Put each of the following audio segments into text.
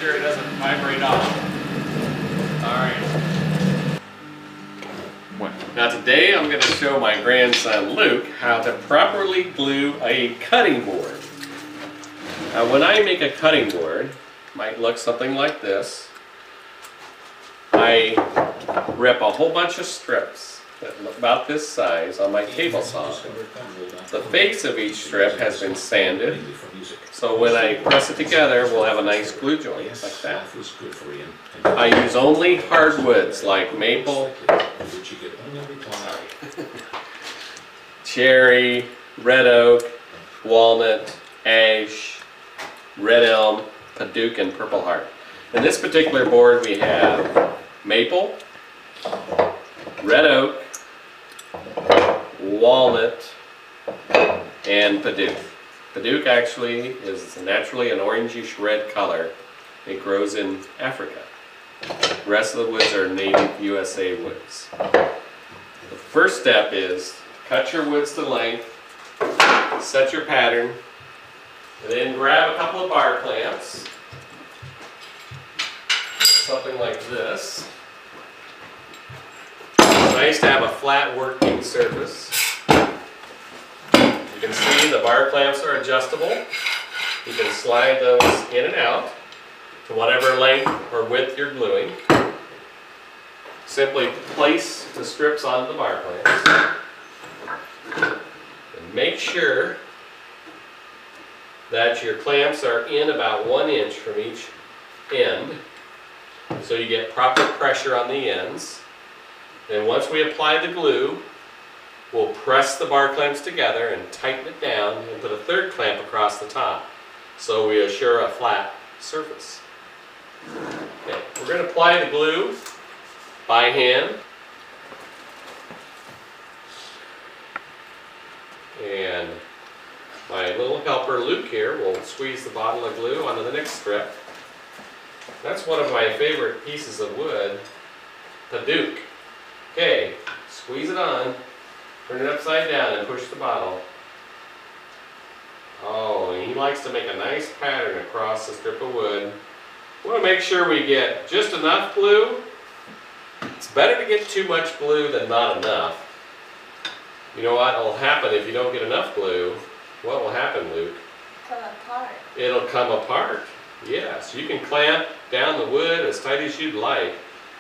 sure it doesn't vibrate off. Alright. Now today I'm going to show my grandson Luke how to properly glue a cutting board. Now when I make a cutting board, it might look something like this. I rip a whole bunch of strips about this size on my table saw. The face of each strip has been sanded, so when I press it together we'll have a nice glue joint like that. I use only hardwoods like maple, cherry, red oak, walnut, ash, red elm, padauk, and purple heart. In this particular board we have maple, red oak, walnut, and padauk. Padauk actually is naturally an orangish red color. It grows in Africa. The rest of the woods are native USA woods. The first step is cut your woods to length, set your pattern, and then grab a couple of bar clamps, something like this. It's nice to have a flat working surface. You can see the bar clamps are adjustable. You can slide those in and out to whatever length or width you're gluing. Simply place the strips onto the bar clamps. And make sure that your clamps are in about 1 inch from each end, so you get proper pressure on the ends. Then once we apply the glue, we'll press the bar clamps together and tighten it down and put a third clamp across the top, so we assure a flat surface. Okay, we're going to apply the glue by hand. And my little helper Luke here will squeeze the bottle of glue onto the next strip. That's one of my favorite pieces of wood, padauk. Okay, squeeze it on, turn it upside down and push the bottle. Oh, and he likes to make a nice pattern across the strip of wood. We want to make sure we get just enough glue. It's better to get too much glue than not enough. You know what will happen if you don't get enough glue? What will happen, Luke? Come apart. It'll come apart. Yes, you can clamp down the wood as tight as you'd like,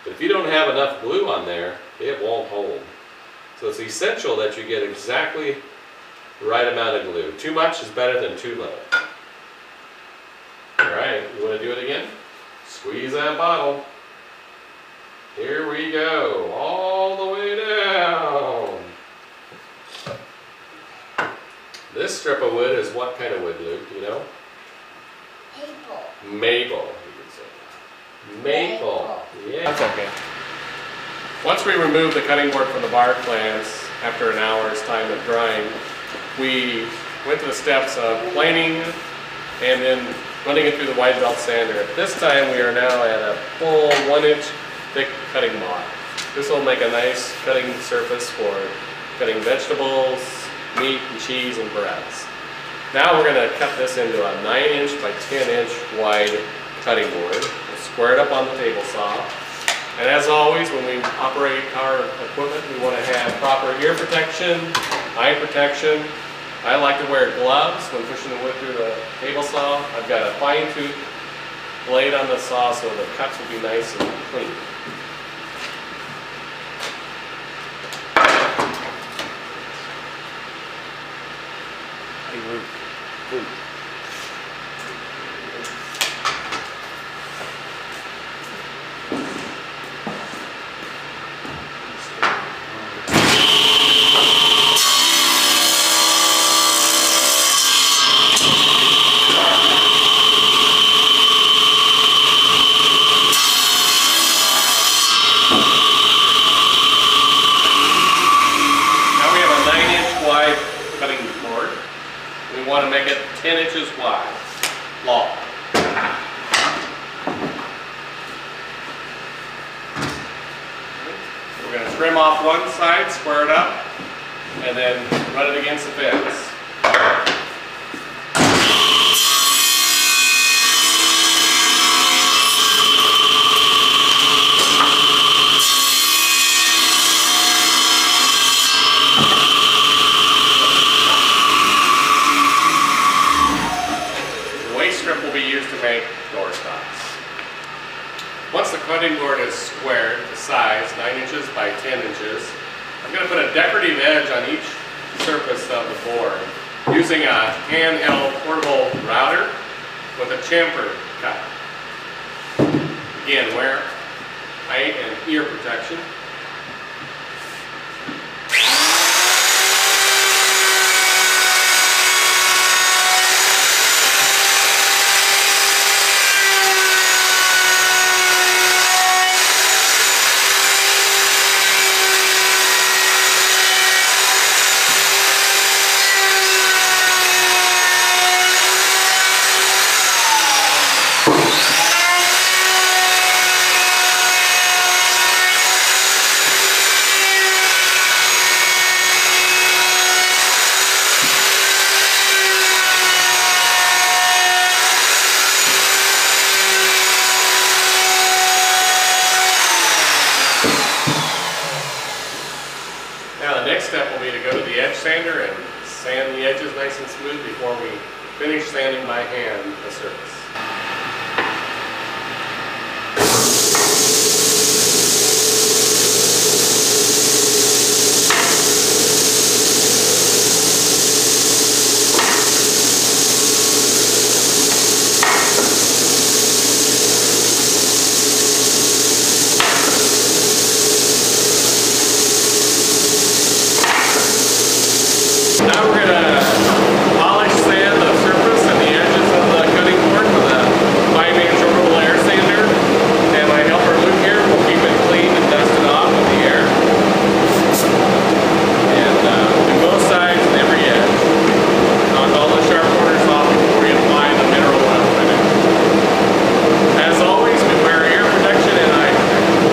but if you don't have enough glue on there, it won't hold. So it's essential that you get exactly the right amount of glue. Too much is better than too little. Alright, you want to do it again? Squeeze that bottle. Here we go, all the way down. This strip of wood is what kind of wood, Luke, you know? Maple. Maple, you could say. Maple. Yeah. That's okay. Once we remove the cutting board from the bar clamps, after an hour's time of drying, we went to the steps of planing and then running it through the wide belt sander. At this time we are now at a full 1 inch thick cutting block. This will make a nice cutting surface for cutting vegetables, meat and cheese and breads. Now we're going to cut this into a 9 inch by 10 inch wide cutting board. We'll square it up on the table saw. And as always, when we operate our equipment, we want to have proper ear protection, eye protection. I like to wear gloves when pushing the wood through the table saw. I've got a fine tooth blade on the saw so the cuts will be nice and clean. We want to make it 10 inches wide, long. We're going to trim off one side, square it up, and then run it against the fence. to size, 9 inches by 10 inches. I'm going to put a decorative edge on each surface of the board using a handheld portable router with a chamfer cut. Again, wear eye and ear protection. Now the next step will be to go to the edge sander and sand the edges nice and smooth before we finish sanding by hand the surface. Now we're going to polish sand the surface and the edges of the cutting board with a 5-inch orbital air sander. And my helper Luke here will keep it clean and dusted off with the air. And do both sides and every edge. Knock all the sharp corners off before we apply the mineral oil finish. As always, we wear ear protection and eye protection.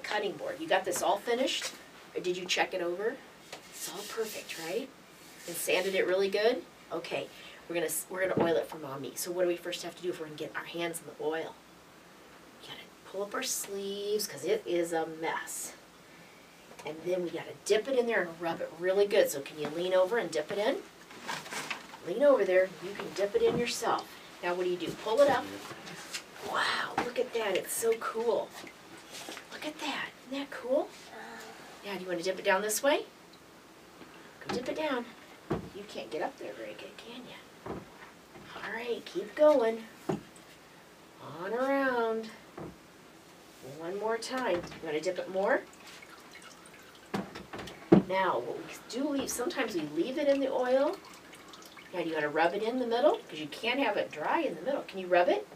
Cutting board. You got this all finished? Or did you check it over? It's all perfect, right? And sanded it really good? Okay, we're gonna oil it for Mommy. So what do we first have to do if we're gonna get our hands in the oil? We gotta pull up our sleeves because it is a mess. And then we gotta dip it in there and rub it really good. So can you lean over and dip it in? Lean over there, you can dip it in yourself. Now what do? Pull it up. Wow, look at that, it's so cool. Look at that. Isn't that cool? Now, do you want to dip it down this way? Go dip it down. You can't get up there very good, can you? All right, keep going. On around. One more time. You want to dip it more? Now, what we do leave, sometimes we leave it in the oil. Now, do you want to rub it in the middle? Because you can't have it dry in the middle. Can you rub it?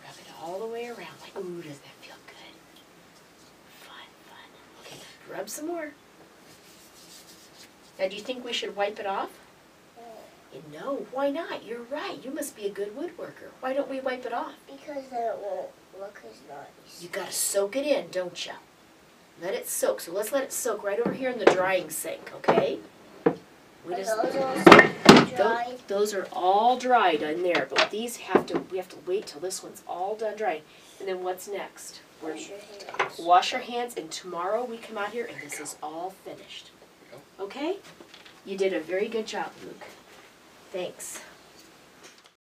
Rub it all the way around. Like, ooh, does that feel good? Okay, rub some more. Now, do you think we should wipe it off? No, why not? You're right. You must be a good woodworker. Why don't we wipe it off? Because then it won't look as nice. You gotta soak it in, don't you? Let it soak. So let's let it soak right over here in the drying sink, okay? We just, those all dried? Those are all dried in there, but these we have to wait till this one's all done drying. And then what's next? We're- Wash your hands. Wash your hands, and tomorrow we come out here and this is all finished. Okay? You did a very good job, Luke. Thanks.